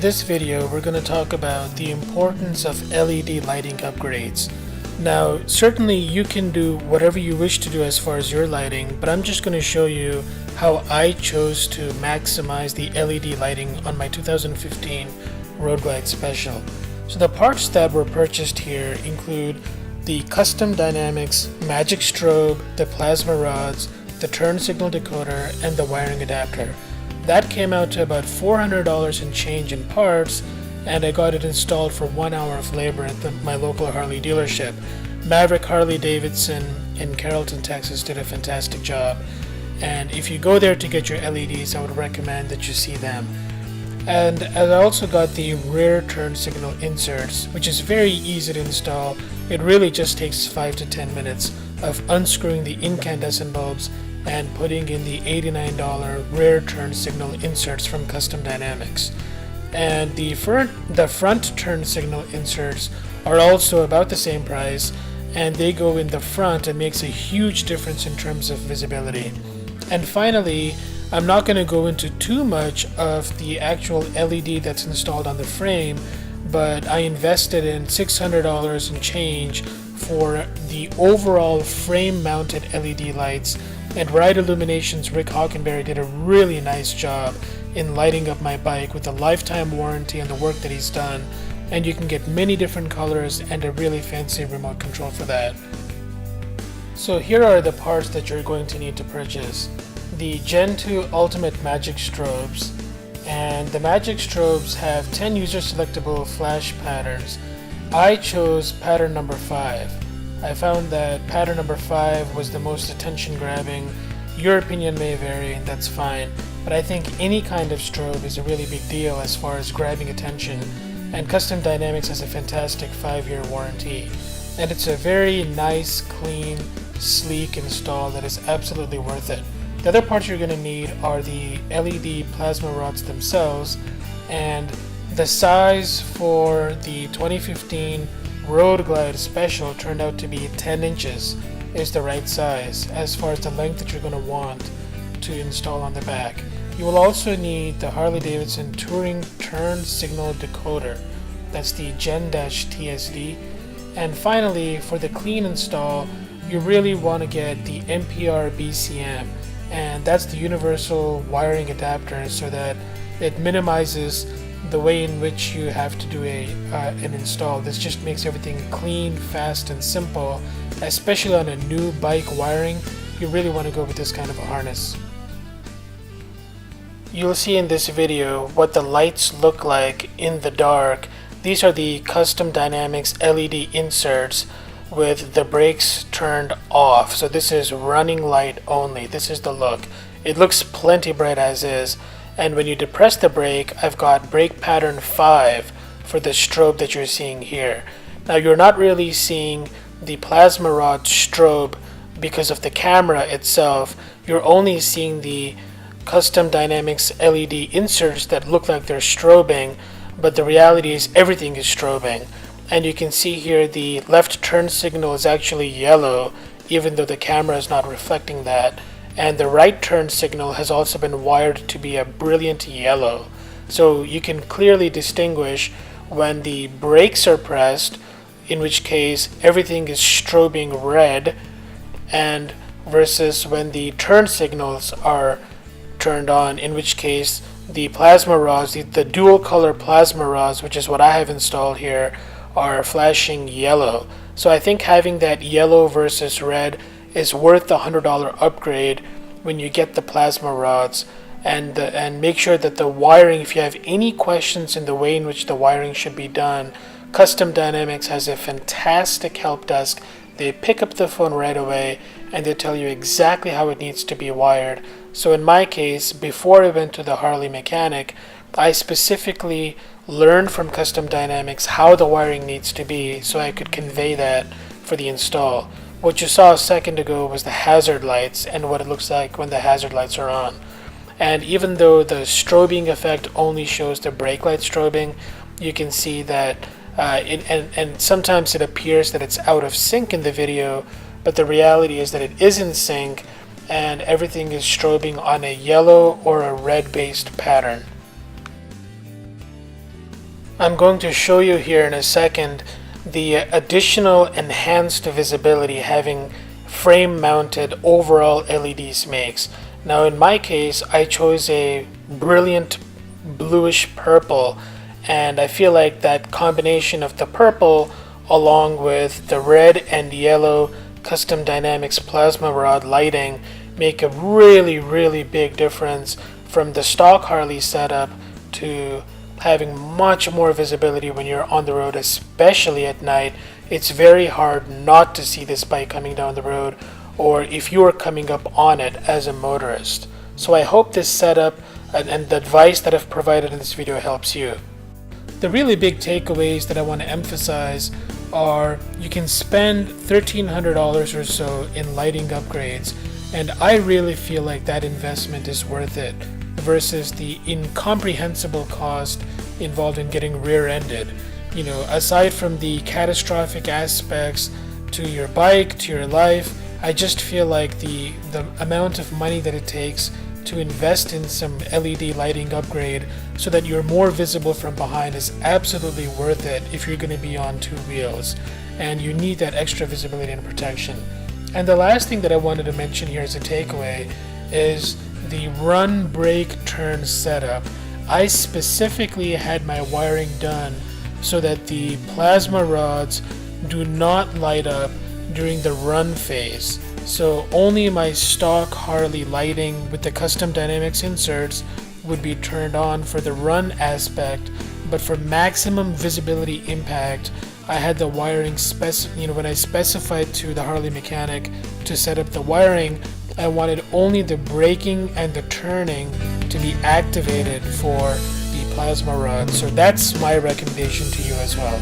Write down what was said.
this video, we're going to talk about the importance of LED lighting upgrades. Now, certainly you can do whatever you wish to do as far as your lighting, but I'm just going to show you how I chose to maximize the LED lighting on my 2015 Road Glide Special. So the parts that were purchased here include the Custom Dynamics Magic Strobe, the plasma rods, the turn signal decoder, and the wiring adapter. That came out to about $400 and change in parts, and I got it installed for 1 hour of labor at my local Harley dealership. Maverick Harley Davidson in Carrollton, Texas did a fantastic job, and if you go there to get your LEDs, I would recommend that you see them. And I also got the rear turn signal inserts, which is very easy to install. It really just takes 5 to 10 minutes of unscrewing the incandescent bulbs and putting in the $89 rear turn signal inserts from Custom Dynamics. And the front turn signal inserts are also about the same price, and they go in the front and makes a huge difference in terms of visibility. And finally, I'm not going to go into too much of the actual LED that's installed on the frame, but I invested in $600 and change for the overall frame mounted LED lights, and Ride Illuminations Rick Hockenberry did a really nice job in lighting up my bike with a lifetime warranty and the work that he's done, and you can get many different colors and a really fancy remote control for that. So here are the parts that you're going to need to purchase. The Gen 2 Ultimate Magic Strobes, and the Magic Strobes have 10 user selectable flash patterns. I chose pattern number 5. I found that pattern number 5 was the most attention grabbing. Your opinion may vary, and that's fine, but I think any kind of strobe is a really big deal as far as grabbing attention, and Custom Dynamics has a fantastic 5-year warranty, and it's a very nice, clean, sleek install that is absolutely worth it. The other parts you're going to need are the LED plasma rods themselves, and the size for the 2015 Road Glide Special turned out to be 10 inches is the right size as far as the length that you're going to want to install on the back. You will also need the Harley Davidson Touring Turn Signal Decoder. That's the Gen-TSD. And finally, for the clean install, you really want to get the NPR BCM, and that's the universal wiring adapter, so that it minimizes the way in which you have to do an install. This just makes everything clean, fast, and simple. Especially on a new bike wiring, you really want to go with this kind of a harness. You'll see in this video what the lights look like in the dark. These are the Custom Dynamics LED inserts with the brakes turned off. So this is running light only. This is the look. It looks plenty bright as is. And when you depress the brake, I've got brake pattern 5 for the strobe that you're seeing here. Now you're not really seeing the plasma rod strobe because of the camera itself. You're only seeing the Custom Dynamics LED inserts that look like they're strobing, but the reality is everything is strobing. And you can see here the left turn signal is actually yellow, even though the camera is not reflecting that. And the right turn signal has also been wired to be a brilliant yellow. So you can clearly distinguish when the brakes are pressed, in which case everything is strobing red, and versus when the turn signals are turned on, in which case the plasma rods, the dual color plasma rods, which is what I have installed here, are flashing yellow. So I think having that yellow versus red is worth the $100 upgrade when you get the plasma rods, and make sure that the wiring, if you have any questions in the way in which the wiring should be done, Custom Dynamics has a fantastic help desk. They pick up the phone right away and they tell you exactly how it needs to be wired. So in my case, before I went to the Harley mechanic, I specifically learned from Custom Dynamics how the wiring needs to be so I could convey that for the install. What you saw a second ago was the hazard lights and what it looks like when the hazard lights are on. And even though the strobing effect only shows the brake light strobing, you can see that and sometimes it appears that it's out of sync in the video, but the reality is that it is in sync and everything is strobing on a yellow or a red based pattern. I'm going to show you here in a second the additional enhanced visibility having frame mounted overall LEDs makes. Now in my case, I chose a brilliant bluish purple, and I feel like that combination of the purple along with the red and yellow custom dynamics plasma rod lighting make a really big difference from the stock Harley setup to having much more visibility when you're on the road, especially at night. It's very hard not to see this bike coming down the road, or if you're coming up on it as a motorist. So I hope this setup and the advice that I've provided in this video helps you. The really big takeaways that I want to emphasize are you can spend $1,300 or so in lighting upgrades, and I really feel like that investment is worth it versus the incomprehensible cost involved in getting rear-ended. You know, aside from the catastrophic aspects to your bike, to your life, I just feel like the amount of money that it takes to invest in some LED lighting upgrade so that you're more visible from behind is absolutely worth it if you're going to be on two wheels and you need that extra visibility and protection. And the last thing that I wanted to mention here as a takeaway is the run, brake, turn setup. I specifically had my wiring done so that the plasma rods do not light up during the run phase. So only my stock Harley lighting with the custom dynamics inserts would be turned on for the run aspect, but for maximum visibility impact, I had the wiring when I specified to the Harley mechanic to set up the wiring, I wanted only the braking and the turning to be activated for the plasma rod. So that's my recommendation to you as well.